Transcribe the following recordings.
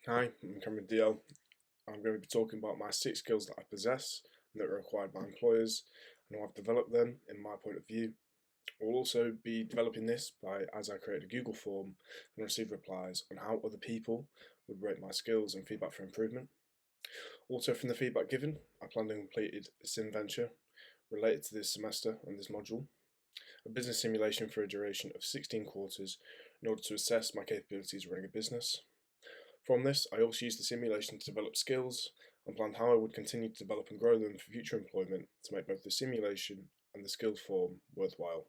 Hi, I'm Cameron DL. I'm going to be talking about my 6 skills that I possess and that are required by employers and how I've developed them in my point of view. We'll also be developing this as I create a Google form and receive replies on how other people would rate my skills and feedback for improvement. Also, from the feedback given, I plan and completed a sim venture related to this semester and this module, a business simulation for a duration of 16 quarters in order to assess my capabilities running a business. From this, I also used the simulation to develop skills and planned how I would continue to develop and grow them for future employment to make both the simulation and the skills form worthwhile.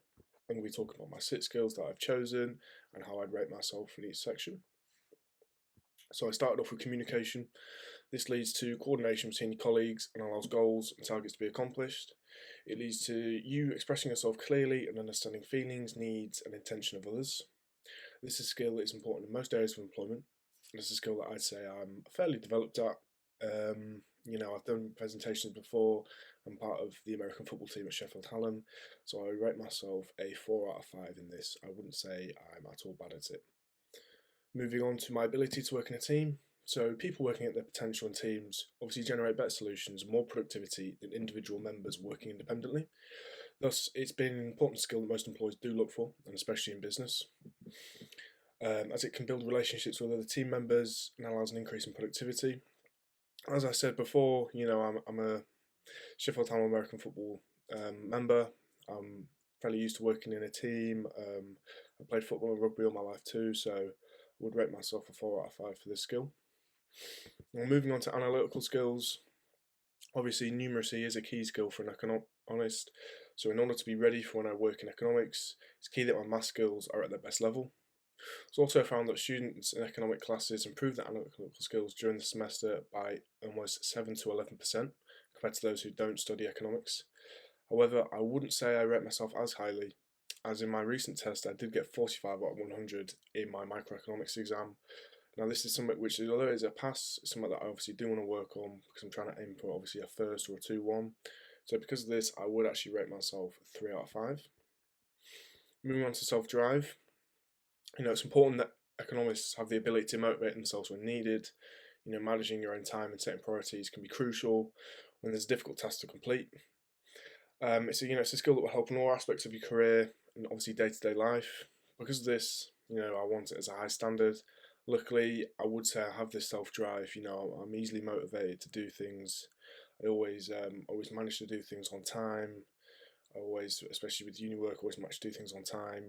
I'm going to be talking about my 6 skills that I've chosen and how I'd rate myself in each section. So I started off with communication. This leads to coordination between your colleagues and allows goals and targets to be accomplished. It leads to you expressing yourself clearly and understanding feelings, needs, and intention of others. This is a skill that is important in most areas of employment. This is a skill that I'd say I'm fairly developed at. I've done presentations before. I'm part of the American football team at Sheffield Hallam, so I rate myself a 4 out of 5 in this. I wouldn't say I'm at all bad at it. Moving on to my ability to work in a team. So people working at their potential in teams obviously generate better solutions, more productivity than individual members working independently. Thus, it's been an important skill that most employers do look for, and especially in business, as it can build relationships with other team members and allows an increase in productivity. As I said before, I'm a Sheffield Hallam American football member. I'm fairly used to working in a team. I played football and rugby all my life too, so I would rate myself a 4 out of 5 for this skill. Now, moving on to analytical skills, obviously numeracy is a key skill for an economist. So in order to be ready for when I work in economics, it's key that my math skills are at their best level. It's also found that students in economic classes improve their analytical skills during the semester by almost 7 to 11% compared to those who don't study economics. However, I wouldn't say I rate myself as highly, as in my recent test I did get 45 out of 100 in my microeconomics exam. Now this is something which, although it's a pass, it's something that I obviously do want to work on because I'm trying to aim for obviously a first or a 2-1. So because of this, I would actually rate myself 3 out of 5. Moving on to self-drive. It's important that economists have the ability to motivate themselves when needed. Managing your own time and setting priorities can be crucial when there's a difficult task to complete. It's a skill that will help in all aspects of your career and obviously day-to-day life. Because of this, I want it as a high standard. Luckily, I would say I have this self-drive. I'm easily motivated to do things. I always manage to do things on time. I always, especially with uni work, always manage to do things on time.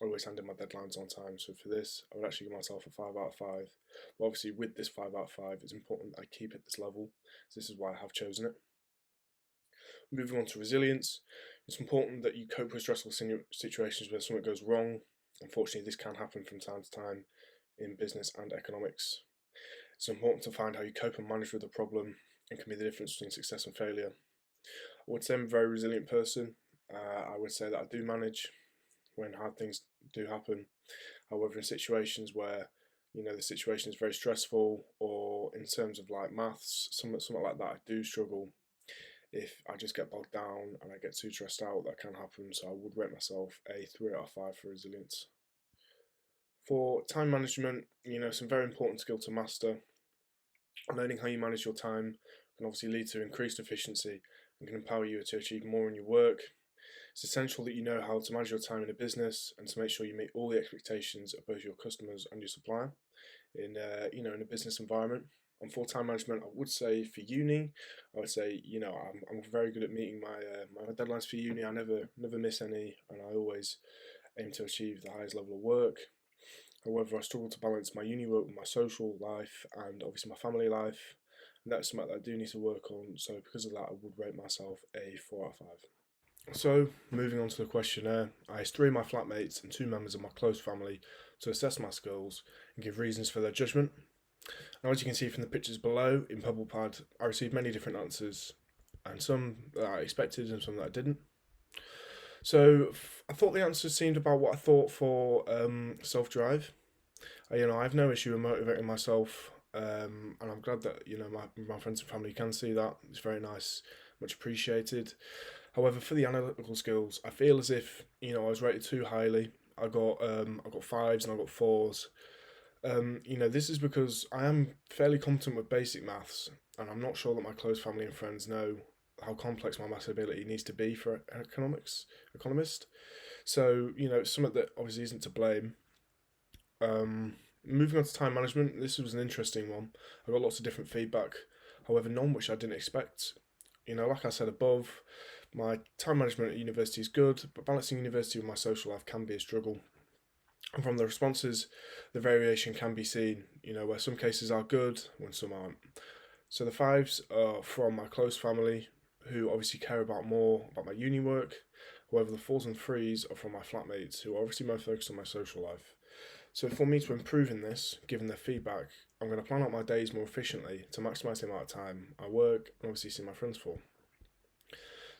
I always hand in my deadlines on time. So for this, I would actually give myself a 5 out of 5. But obviously, with this 5 out of 5, it's important that I keep at this level. So this is why I have chosen it. Moving on to resilience, it's important that you cope with stressful situations where something goes wrong. Unfortunately, this can happen from time to time in business and economics. It's important to find how you cope and manage with a problem and can be the difference between success and failure. I would say I'm a very resilient person. I would say that I do manage when hard things do happen. However, in situations where the situation is very stressful, or in terms of like maths, something like that, I do struggle. If I just get bogged down and I get too stressed out, that can happen. So I would rate myself a 3 out of 5 for resilience. For time management, some very important skill to master. Learning how you manage your time can obviously lead to increased efficiency and can empower you to achieve more in your work. It's essential that you know how to manage your time in a business and to make sure you meet all the expectations of both your customers and your supplier in a business environment. On full time management, I would say for uni, I would say I'm very good at meeting my deadlines for uni. I never miss any, and I always aim to achieve the highest level of work. However, I struggle to balance my uni work with my social life and obviously my family life, and that's something that I do need to work on. So because of that, I would rate myself a 4 out of 5. So, moving on to the questionnaire, I asked 3 of my flatmates and 2 members of my close family to assess my skills and give reasons for their judgment. Now, as you can see from the pictures below in Pebble Pad, I received many different answers, and some that I expected and some that I didn't. So, I thought the answers seemed about what I thought for self-drive. I have no issue with motivating myself, and I'm glad that my friends and family can see that. It's very nice, much appreciated. However, for the analytical skills, I feel as if I was rated too highly. I got fives and I got fours. This is because I am fairly competent with basic maths, and I'm not sure that my close family and friends know how complex my maths ability needs to be for an economist. So, it's something that obviously isn't to blame. Moving on to time management, this was an interesting one. I got lots of different feedback, however, none which I didn't expect. Like I said above, my time management at university is good, but balancing university with my social life can be a struggle. And from the responses, the variation can be seen, where some cases are good when some aren't. So the fives are from my close family, who obviously care more about my uni work. However, the fours and threes are from my flatmates, who are obviously more focused on my social life. So for me to improve in this, given their feedback, I'm going to plan out my days more efficiently to maximise the amount of time I work and obviously see my friends for.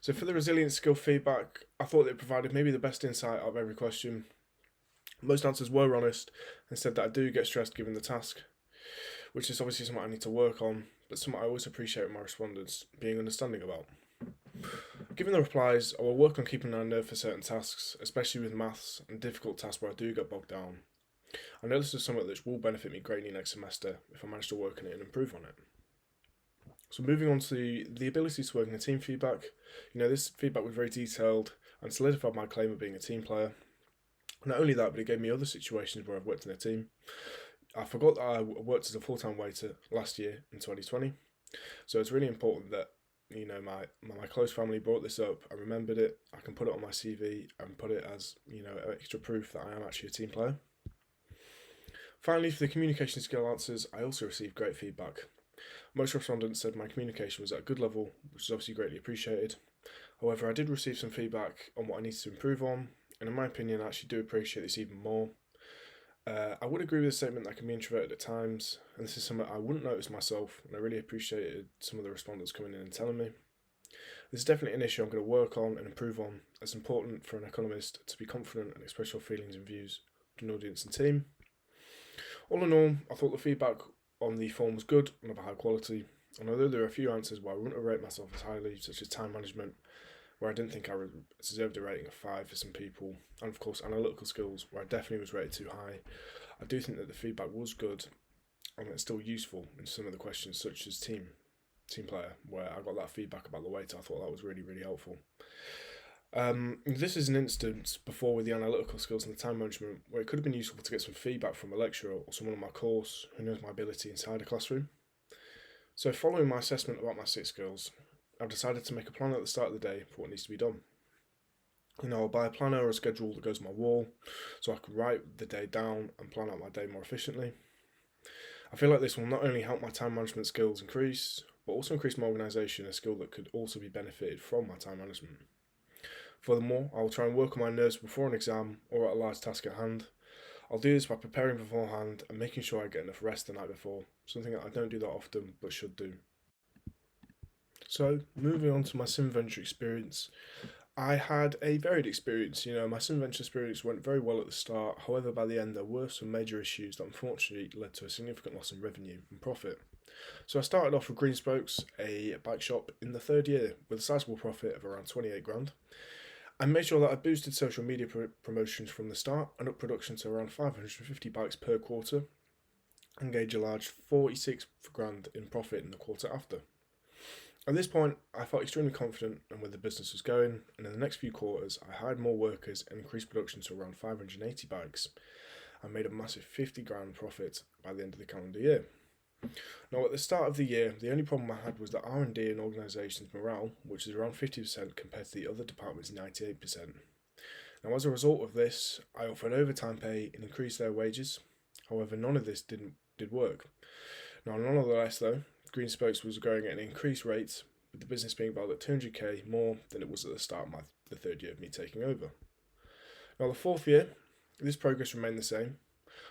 So for the resilience skill feedback, I thought it provided maybe the best insight out of every question. Most answers were honest and said that I do get stressed given the task, which is obviously something I need to work on, but something I always appreciate with my respondents being understanding about. Given the replies, I will work on keeping an eye on nerve for certain tasks, especially with maths and difficult tasks where I do get bogged down. I know this is something that will benefit me greatly next semester if I manage to work on it and improve on it. So moving on to the ability to work in a team feedback, this feedback was very detailed and solidified my claim of being a team player. Not only that, but it gave me other situations where I've worked in a team. I forgot that I worked as a full-time waiter last year in 2020, so it's really important that my close family brought this up. I remembered it. I can put it on my CV and put it as extra proof that I am actually a team player. Finally, for the communication skill answers, I also received great feedback. Most respondents said my communication was at a good level, which is obviously greatly appreciated. However, I did receive some feedback on what I needed to improve on, and in my opinion, I actually do appreciate this even more. I would agree with the statement that I can be introverted at times, and this is something I wouldn't notice myself, and I really appreciated some of the respondents coming in and telling me. This is definitely an issue I'm going to work on and improve on. It's important for an economist to be confident and express your feelings and views to an audience and team. All in all, I thought the feedback on the form was good and of a high quality, and although there are a few answers where I wouldn't rate myself as highly, such as time management, where I didn't think I deserved a rating of 5 for some people, and of course analytical skills, where I definitely was rated too high, I do think that the feedback was good, and it's still useful in some of the questions, such as team player, where I got that feedback about the waiter. I thought that was really, really helpful. This is an instance before with the analytical skills and the time management where it could have been useful to get some feedback from a lecturer or someone on my course who knows my ability inside a classroom. So following my assessment about my 6 skills, I've decided to make a plan at the start of the day for what needs to be done. I'll buy a planner or a schedule that goes on my wall so I can write the day down and plan out my day more efficiently. I feel like this will not only help my time management skills increase, but also increase my organisation, a skill that could also be benefited from my time management. Furthermore, I will try and work on my nerves before an exam or at a large task at hand. I'll do this by preparing beforehand and making sure I get enough rest the night before, something that I don't do that often but should do. So, moving on to my sim venture experience, I had a varied experience. My sim venture experience went very well at the start, however, by the end, there were some major issues that unfortunately led to a significant loss in revenue and profit. So, I started off with Green Spokes, a bike shop, in the 3rd year with a sizable profit of around 28 grand. I made sure that I boosted social media promotions from the start and up production to around 550 bikes per quarter and gauge a large 46 grand in profit in the quarter after. At this point, I felt extremely confident in where the business was going, and in the next few quarters, I hired more workers and increased production to around 580 bikes and made a massive 50 grand profit by the end of the calendar year. Now, at the start of the year, the only problem I had was the R&D and organisation's morale, which is around 50% compared to the other department's 98%. Now, as a result of this, I offered overtime pay and increased their wages. However, none of this did work. Now, nonetheless, though, Green Spokes was growing at an increased rate, with the business being valued at 200k more than it was at the start of the 3rd year of me taking over. Now, the 4th year, this progress remained the same,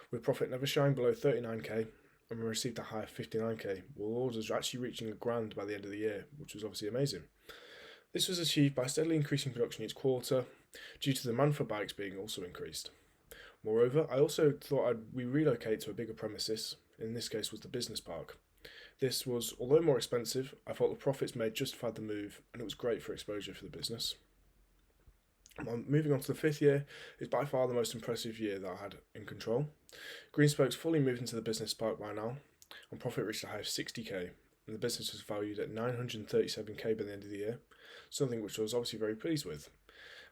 with profit never shying below 39k, and we received a high of 59k, while orders were actually reaching a grand by the end of the year, which was obviously amazing. This was achieved by steadily increasing production each quarter, due to the demand for bikes being also increased. Moreover, I also thought we relocate to a bigger premises, in this case was the business park. This was, although more expensive, I felt the profits made justified the move, and it was great for exposure for the business. Moving on to the fifth year is by far the most impressive year that I had in control. Greenspokes fully moved into the business park by now, and profit reached a high of 60k, and the business was valued at 937k by the end of the year, something which I was obviously very pleased with.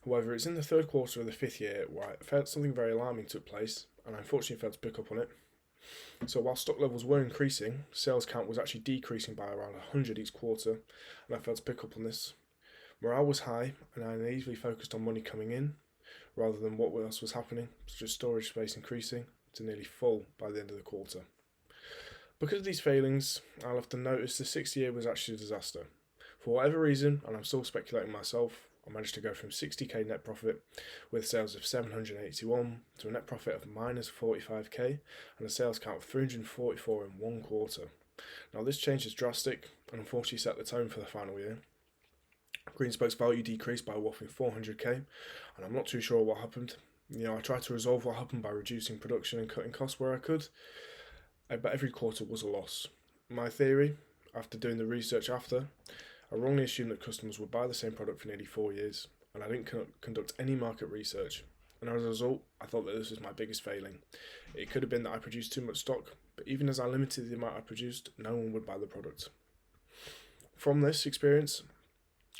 However, it's in the third quarter of the fifth year where I felt something very alarming took place, and I unfortunately failed to pick up on it. So while stock levels were increasing, sales count was actually decreasing by around 100 each quarter, and I failed to pick up on this. Morale was high, and I naively focused on money coming in, rather than what else was happening, such as storage space increasing to nearly full by the end of the quarter. Because of these failings, I'll have to notice the sixth year was actually a disaster. For whatever reason, and I'm still speculating myself, I managed to go from 60k net profit with sales of 781 to a net profit of minus 45k and a sales count of 344 in one quarter. Now this change is drastic and unfortunately set the tone for the final year. Greenspoke's value decreased by a whopping 400k, and I'm not too sure what happened. I tried to resolve what happened by reducing production and cutting costs where I could, but every quarter was a loss. My theory, after doing the research after, I wrongly assumed that customers would buy the same product for nearly 4 years, and I didn't conduct any market research. And as a result, I thought that this was my biggest failing. It could have been that I produced too much stock, but even as I limited the amount I produced, no one would buy the product. From this experience,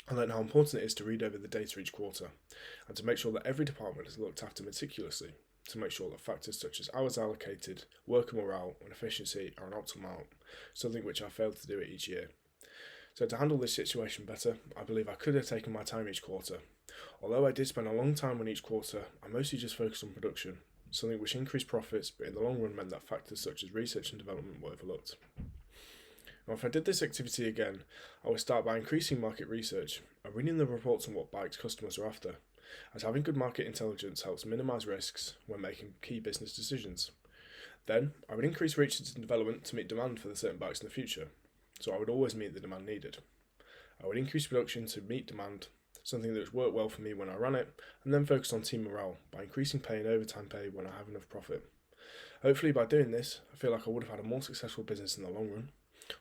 I learned how important it is to read over the data each quarter, and to make sure that every department is looked after meticulously, to make sure that factors such as hours allocated, worker morale, and efficiency are an optimal amount, something which I failed to do each year. So to handle this situation better, I believe I could have taken my time each quarter. Although I did spend a long time on each quarter, I mostly just focused on production, something which increased profits, but in the long run meant that factors such as research and development were overlooked. Now, if I did this activity again, I would start by increasing market research and reading the reports on what bikes customers are after, as having good market intelligence helps minimise risks when making key business decisions. Then, I would increase research and development to meet demand for the certain bikes in the future, so I would always meet the demand needed. I would increase production to meet demand, something that's worked well for me when I ran it, and then focus on team morale by increasing pay and overtime pay when I have enough profit. Hopefully by doing this, I feel like I would have had a more successful business in the long run.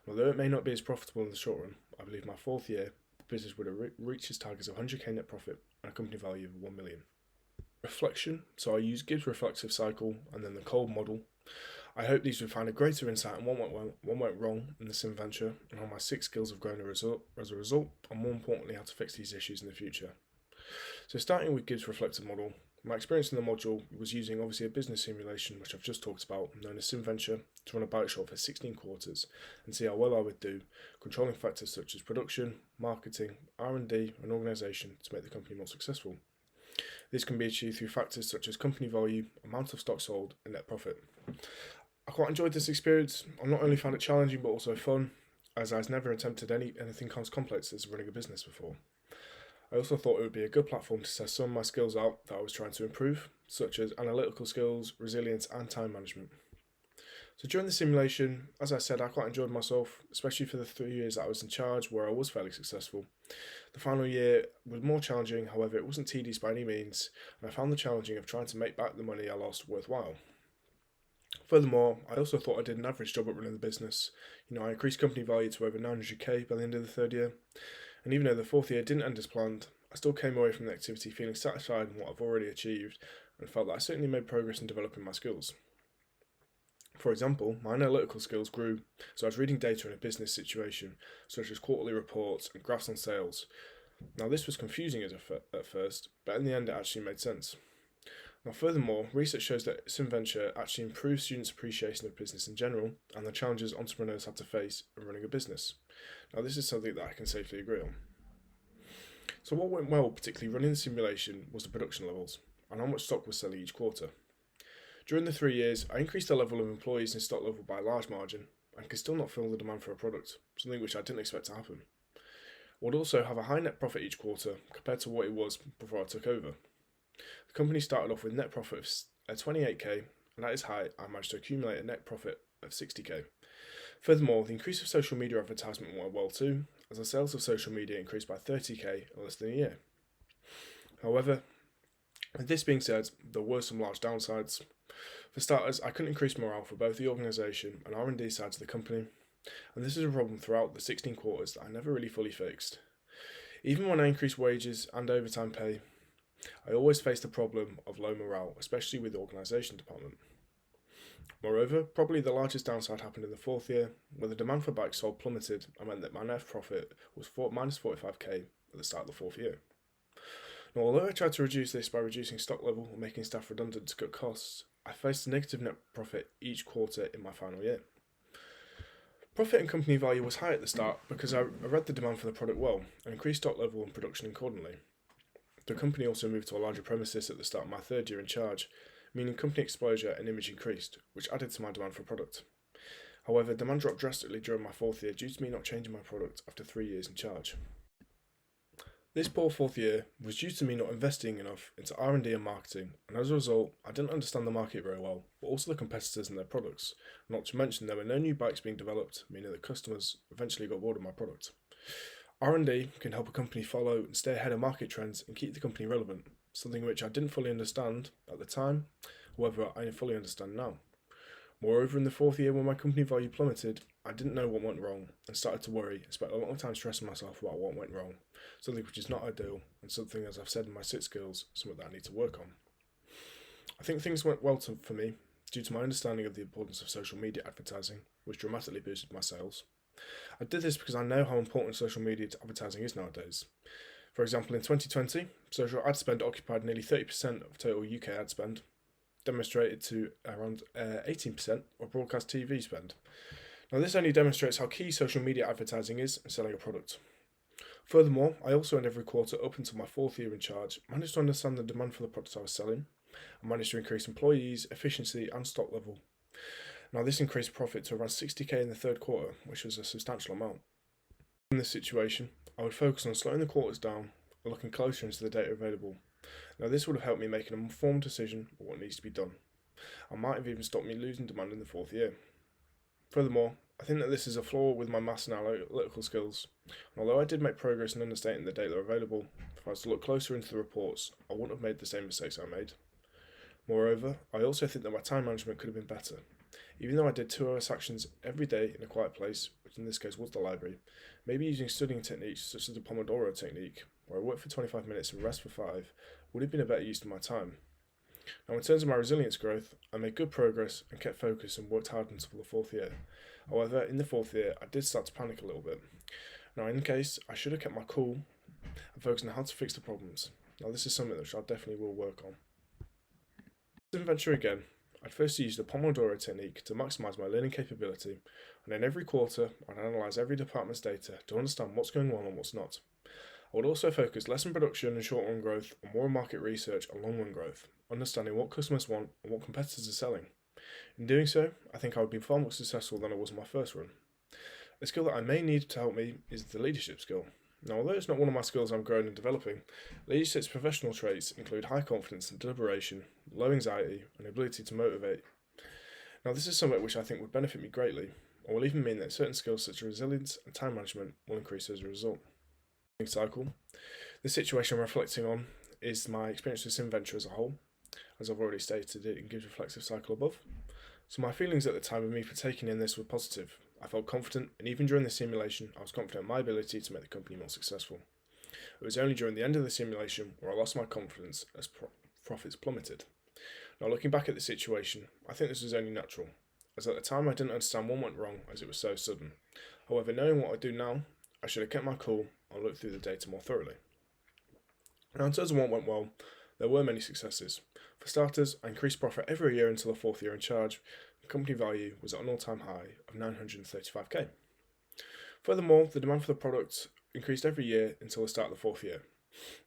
Although it may not be as profitable in the short run, I believe my fourth year, the business would have reached its targets of 100k net profit and a company value of 1 million. Reflection, so I used Gibbs' reflexive cycle and then the Kolb model. I hope these would find a greater insight on what went wrong in the sim venture and how my 6 skills have grown as a result, and more importantly how to fix these issues in the future. So starting with Gibbs' reflective model, my experience in the module was using obviously a business simulation, which I've just talked about, known as SimVenture, to run a bike shop for 16 quarters and see how well I would do, controlling factors such as production, marketing, R&D and organisation to make the company more successful. This can be achieved through factors such as company value, amount of stock sold and net profit. I quite enjoyed this experience. I not only found it challenging but also fun, as I've never attempted anything as complex as running a business before. I also thought it would be a good platform to test some of my skills out that I was trying to improve, such as analytical skills, resilience and time management. So during the simulation, as I said, I quite enjoyed myself, especially for the 3 years that I was in charge where I was fairly successful. The final year was more challenging, however it wasn't tedious by any means, and I found the challenging of trying to make back the money I lost worthwhile. Furthermore, I also thought I did an average job at running the business. I increased company value to over 900k by the end of the third year. And even though the fourth year didn't end as planned, I still came away from the activity feeling satisfied in what I've already achieved and felt that I certainly made progress in developing my skills. For example, my analytical skills grew, so I was reading data in a business situation, such as quarterly reports and graphs on sales. Now this was confusing at first, but in the end it actually made sense. Now furthermore, research shows that SimVenture actually improves students' appreciation of business in general and the challenges entrepreneurs have to face in running a business. Now this is something that I can safely agree on. So what went well, particularly running the simulation, was the production levels and how much stock was selling each quarter. During the 3 years, I increased the level of employees in stock level by a large margin and could still not fill the demand for a product, something which I didn't expect to happen. I would also have a high net profit each quarter compared to what it was before I took over. The company started off with net profit of 28k, and at its height, I managed to accumulate a net profit of 60k. Furthermore, the increase of social media advertisement went well too, as the sales of social media increased by 30k in less than a year. However, with this being said, there were some large downsides. For starters, I couldn't increase morale for both the organisation and R&D sides of the company, and this is a problem throughout the 16 quarters that I never really fully fixed. Even when I increased wages and overtime pay, I always faced the problem of low morale, especially with the organisation department. Moreover, probably the largest downside happened in the fourth year, where the demand for bikes sold plummeted and meant that my net profit was minus 45k at the start of the fourth year. Now, although I tried to reduce this by reducing stock level and making staff redundant to cut costs, I faced a negative net profit each quarter in my final year. Profit and company value was high at the start because I read the demand for the product well and increased stock level and production accordingly. The company also moved to a larger premises at the start of my third year in charge, meaning company exposure and image increased, which added to my demand for product. However, demand dropped drastically during my fourth year due to me not changing my product after 3 years in charge. This poor fourth year was due to me not investing enough into R&D and marketing, and as a result, I didn't understand the market very well, but also the competitors and their products. Not to mention there were no new bikes being developed, meaning that customers eventually got bored of my product. R&D can help a company follow and stay ahead of market trends and keep the company relevant, something which I didn't fully understand at the time, however I fully understand now. Moreover, in the fourth year when my company value plummeted, I didn't know what went wrong and started to worry and spent a lot of time stressing myself about what went wrong, something which is not ideal and something, as I've said in my 6 skills, something that I need to work on. I think things went well for me due to my understanding of the importance of social media advertising, which dramatically boosted my sales. I did this because I know how important social media advertising is nowadays. For example, in 2020, social ad spend occupied nearly 30% of total UK ad spend, demonstrated to around 18% of broadcast TV spend. Now, this only demonstrates how key social media advertising is in selling a product. Furthermore, I also, in every quarter up until my fourth year in charge, managed to understand the demand for the product I was selling, and managed to increase employees, efficiency, and stock level. Now, this increased profit to around 60k in the third quarter, which was a substantial amount. In this situation, I would focus on slowing the quarters down and looking closer into the data available. Now, this would have helped me make an informed decision on what needs to be done. I might have even stopped me losing demand in the fourth year. Furthermore, I think that this is a flaw with my maths and analytical skills. And although I did make progress in understanding the data available, if I was to look closer into the reports, I wouldn't have made the same mistakes I made. Moreover, I also think that my time management could have been better. Even though I did 2 hour actions every day in a quiet place, which in this case was the library, maybe using studying techniques such as the Pomodoro technique, where I work for 25 minutes and rest for 5, would have been a better use of my time. Now, in terms of my resilience growth, I made good progress and kept focus and worked hard until the fourth year. However, in the fourth year, I did start to panic a little bit. Now, in case, I should have kept my cool and focused on how to fix the problems. Now, this is something that I definitely will work on. To venture again, I'd first use the Pomodoro technique to maximise my learning capability, and then every quarter, I'd analyse every department's data to understand what's going well and what's not. I would also focus less on production and short-run growth and more on market research and long-run growth, understanding what customers want and what competitors are selling. In doing so, I think I would be far more successful than I was in my first run. A skill that I may need to help me is the leadership skill. Now, although it's not one of my skills I'm growing and developing, leadership's professional traits include high confidence and deliberation, low anxiety, and ability to motivate. Now, this is something which I think would benefit me greatly, and will even mean that certain skills such as resilience and time management will increase as a result. Cycle. This situation I'm reflecting on is my experience with SimVenture as a whole. As I've already stated, it gives reflexive cycle above. So my feelings at the time of me partaking in this were positive. I felt confident, and even during the simulation, I was confident in my ability to make the company more successful. It was only during the end of the simulation where I lost my confidence as profits plummeted. Now, looking back at the situation, I think this was only natural, as at the time I didn't understand what went wrong as it was so sudden. However, knowing what I do now, I should have kept my cool and looked through the data more thoroughly. Now, in terms of what went well, there were many successes. For starters, I increased profit every year until the fourth year in charge. The company value was at an all-time high of 935k. Furthermore, the demand for the product increased every year until the start of the fourth year.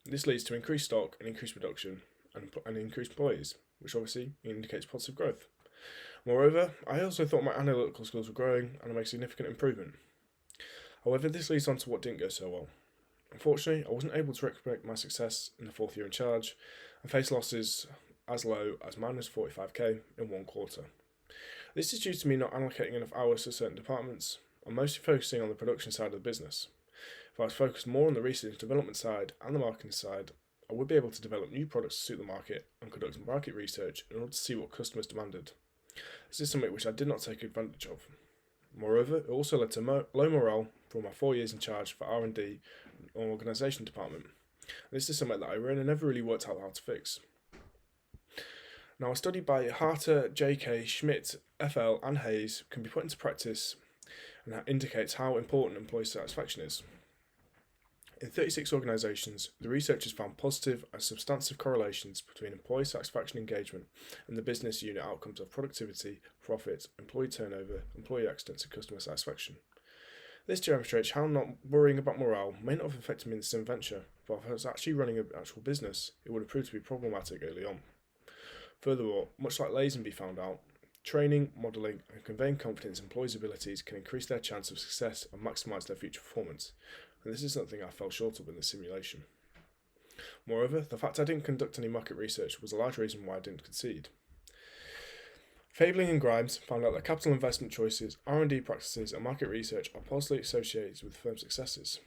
This leads to increased stock and increased production and increased employees, which obviously indicates positive growth. Moreover, I also thought my analytical skills were growing and I made significant improvement. However, this leads on to what didn't go so well. Unfortunately, I wasn't able to replicate my success in the fourth year in charge and faced losses as low as minus 45k in one quarter. This is due to me not allocating enough hours to certain departments and mostly focusing on the production side of the business. If I was focused more on the research and development side and the marketing side, I would be able to develop new products to suit the market and conduct market research in order to see what customers demanded. This is something which I did not take advantage of. Moreover, it also led to low morale for my 4 years in charge for R&D and organisation department. This is something that I never really worked out how to fix. Now, a study by Harter, J.K., Schmidt, F.L. and Hayes can be put into practice and that indicates how important employee satisfaction is. In 36 organisations, the researchers found positive and substantive correlations between employee satisfaction engagement and the business unit outcomes of productivity, profit, employee turnover, employee accidents and customer satisfaction. This demonstrates how not worrying about morale may not have affected me in this venture, but if I was actually running an actual business, it would have proved to be problematic early on. Furthermore, much like Lazenby found out, training, modelling, and conveying confidence in employees' abilities can increase their chance of success and maximise their future performance, and this is something I fell short of in the simulation. Moreover, the fact I didn't conduct any market research was a large reason why I didn't concede. Fabling and Grimes found out that capital investment choices, R&D practices, and market research are positively associated with firm successes,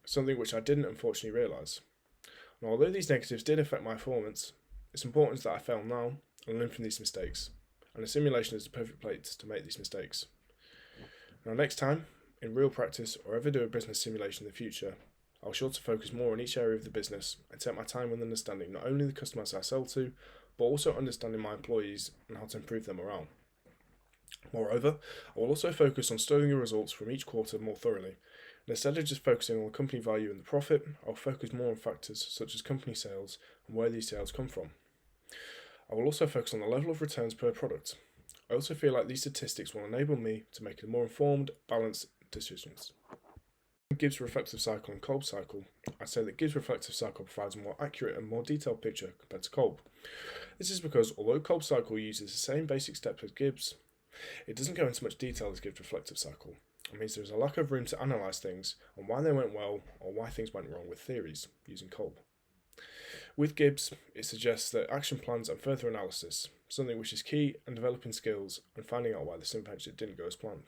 something which I didn't unfortunately realise. And although these negatives did affect my performance, it's important that I fail now and learn from these mistakes, and a simulation is the perfect place to make these mistakes. Now next time, in real practice or ever do a business simulation in the future, I'll be sure to focus more on each area of the business and take my time with understanding not only the customers I sell to, but also understanding my employees and how to improve their morale. Moreover, I will also focus on studying the results from each quarter more thoroughly, and instead of just focusing on the company value and the profit, I'll focus more on factors such as company sales and where these sales come from. I will also focus on the level of returns per product. I also feel like these statistics will enable me to make more informed, balanced decisions. Gibbs reflective cycle and Kolb cycle. I'd say that Gibbs reflective cycle provides a more accurate and more detailed picture compared to Kolb. This is because although Kolb cycle uses the same basic steps as Gibbs, it doesn't go into much detail as Gibbs reflective cycle. It means there is a lack of room to analyse things on why they went well or why things went wrong with theories using Kolb. With Gibbs, it suggests that action plans and further analysis, something which is key in developing skills and finding out why this invention didn't go as planned.